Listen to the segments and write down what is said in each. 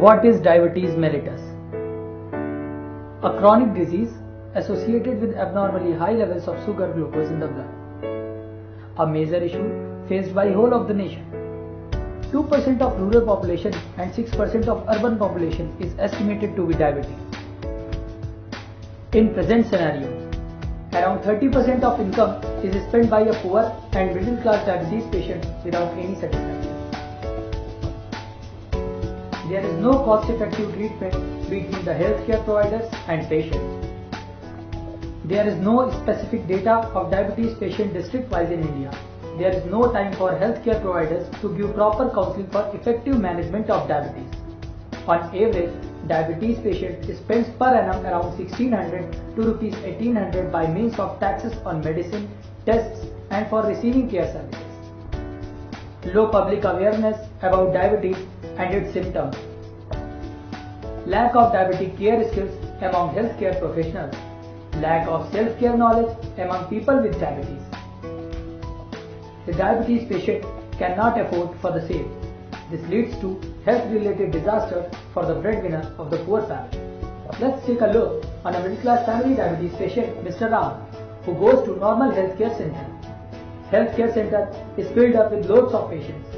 What is diabetes mellitus? A chronic disease associated with abnormally high levels of sugar glucose in the blood. A major issue faced by whole of the nation. 2% of rural population and 6% of urban population is estimated to be diabetic. In present scenario, around 30% of income is spent by a poor and middle class diabetes patient without any satisfaction. There is no cost-effective treatment between the healthcare providers and patients. There is no specific data of diabetes patient district-wise in India. There is no time for healthcare providers to give proper counseling for effective management of diabetes. On average, diabetes patient spends per annum around 1600 to rupees 1800 by means of taxes on medicine, tests and for receiving care services. Low public awareness about diabetes and its symptoms. Lack of diabetic care skills among healthcare professionals. Lack of self-care knowledge among people with diabetes. The diabetes patient cannot afford for the same. This leads to health-related disasters for the breadwinner of the poor family. Let's take a look on a middle-class family diabetes patient, Mr. Ram, who goes to normal healthcare center. Healthcare center is filled up with loads of patients.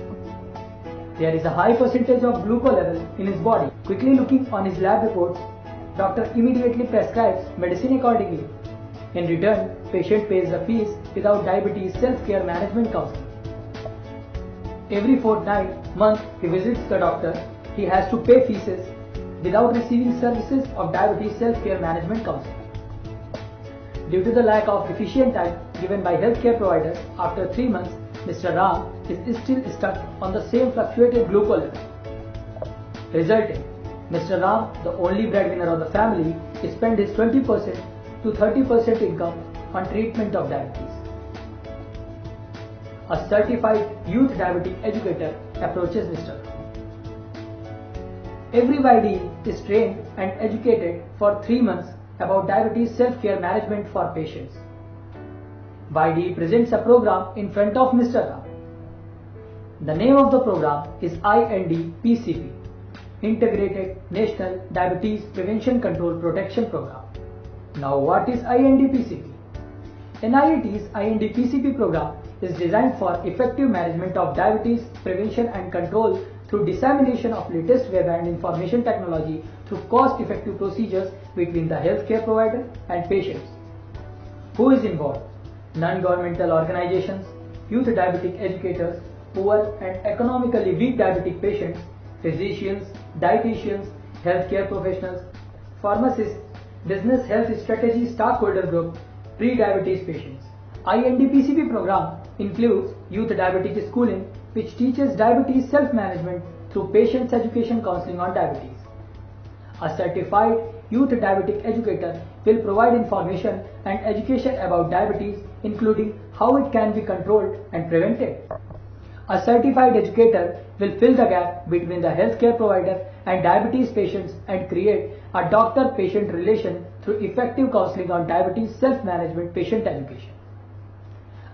There is a high percentage of glucose level in his body. Quickly looking on his lab reports, doctor immediately prescribes medicine accordingly. In return, patient pays the fees without diabetes self-care management counseling. Every fortnight, month, he visits the doctor. He has to pay fees without receiving services of diabetes self-care management counseling. Due to the lack of efficient time given by healthcare providers, after 3 months, Mr. Ram is still stuck on the same fluctuated glucose level. Resulting, Mr. Ram, the only breadwinner of the family, spends his 20% to 30% income on treatment of diabetes. A certified youth diabetic educator approaches Mr. Every YD is trained and educated for 3 months about diabetes self-care management for patients. YD presents a program in front of Mr. Ram. The name of the program is IND-PCP, Integrated National Diabetes Prevention Control Protection Program. Now what is IND-PCP? NIET's IND-PCP program is designed for effective management of diabetes prevention and control through dissemination of latest web and information technology through cost-effective procedures between the healthcare provider and patients. Who is involved? Non-governmental organizations, youth diabetic educators, poor and economically weak diabetic patients, physicians, dietitians, healthcare professionals, pharmacists, business health strategy stakeholder group, pre-diabetes patients. IND-PCP program includes youth diabetic schooling, which teaches diabetes self-management through patients' education counseling on diabetes. A certified youth diabetic educator will provide information and education about diabetes, including how it can be controlled and prevented. A certified educator will fill the gap between the healthcare provider and diabetes patients and create a doctor-patient relation through effective counseling on diabetes self-management patient education.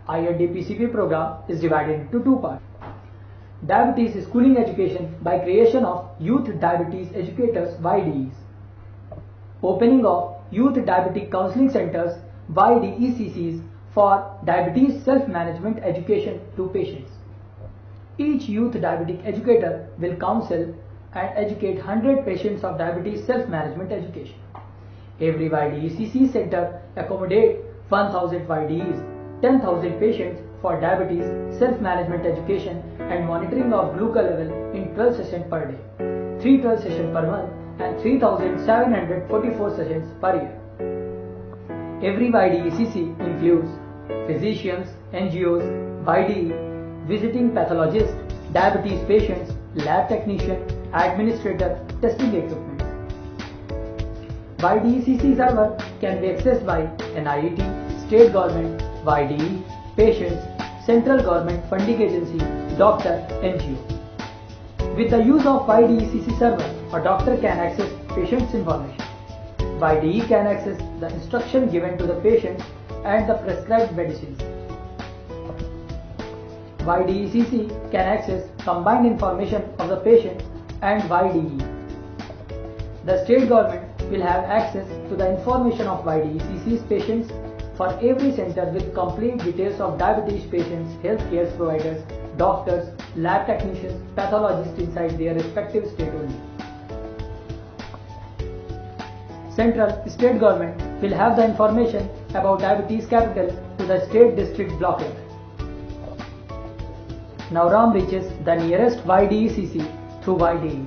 IND-PCP program is divided into 2 parts. Diabetes schooling education by creation of Youth Diabetes Educators YDEs. Opening of Youth Diabetic Counseling Centers YDECCs for diabetes self-management education to patients. Each youth diabetic educator will counsel and educate 100 patients of diabetes self-management education. Every YDECC center accommodates 1000 YDEs, 10,000 patients for diabetes self-management education and monitoring of glucose level in 12 sessions per day, 312 sessions per month and 3,744 sessions per year. Every YDECC includes physicians, NGOs, YDE, visiting pathologist, diabetes patients, lab technician, administrator, testing equipment. YDECC server can be accessed by NIET, state government, YDE, patients, central government funding agency, doctor, NGO. With the use of YDECC server, a doctor can access patient's information. YDE can access the instruction given to the patient and the prescribed medicines. YDECC can access combined information of the patient and YDE. The state government will have access to the information of YDECC's patients for every center with complete details of diabetes patients, healthcare providers, doctors, lab technicians, pathologists inside their respective state only. Central state government will have the information about diabetes capital to the state district block level. Now Ram reaches the nearest YDECC through YDE.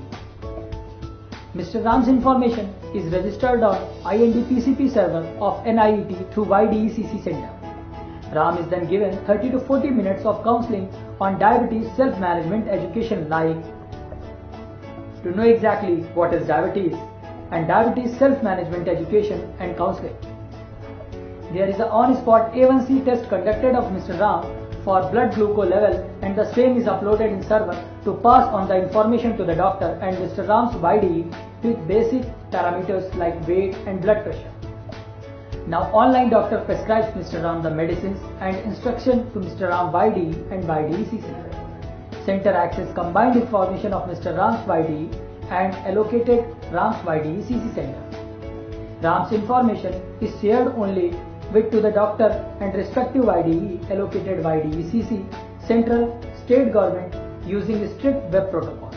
Mr. Ram's information is registered on IND-PCP server of NIET through YDECC center. Ram is then given 30 to 40 minutes of counseling on diabetes self-management education like to know exactly what is diabetes and diabetes self-management education and counseling. There is an on-spot A1C test conducted of Mr. Ram for blood glucose level and the same is uploaded in server to pass on the information to the doctor and Mr. Ram's YDE with basic parameters like weight and blood pressure. Now online doctor prescribes Mr. Ram the medicines and instruction to Mr. Ram YDE and YDECC. Center access combined information of Mr. Ram's YDE and allocated Ram's YDECC center. Ram's information is shared only with to the doctor and respective YDE allocated YDECC, central, state government using strict web protocols.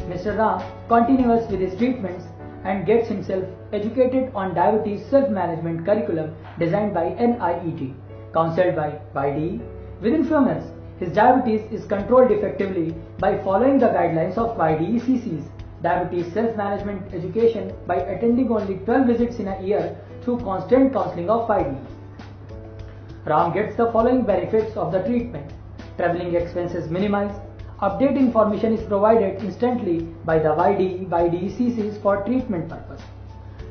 Mr. Ram continues with his treatments and gets himself educated on diabetes self-management curriculum designed by NIET, counseled by YDE. Within few months, his diabetes is controlled effectively by following the guidelines of YDECC's diabetes self-management education by attending only 12 visits in a year through constant counseling of YDE. Ram gets the following benefits of the treatment. Traveling expenses minimized. Update information is provided instantly by the YDECCs for treatment purpose.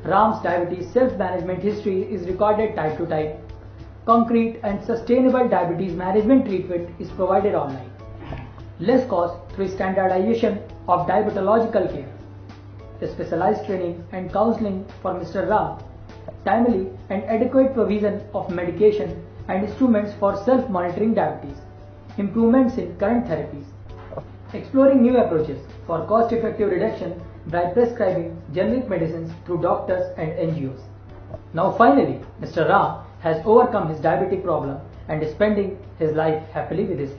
Ram's diabetes self-management history is recorded time to time. Concrete and sustainable diabetes management treatment is provided online. Less cost through standardization of diabetological care. Specialized training and counseling for Mr. Ram. Timely and adequate provision of medication and instruments for self-monitoring diabetes. Improvements in current therapies. Exploring new approaches for cost-effective reduction by prescribing generic medicines through doctors and NGOs. Now finally, Mr. Ram has overcome his diabetic problem and is spending his life happily with his family.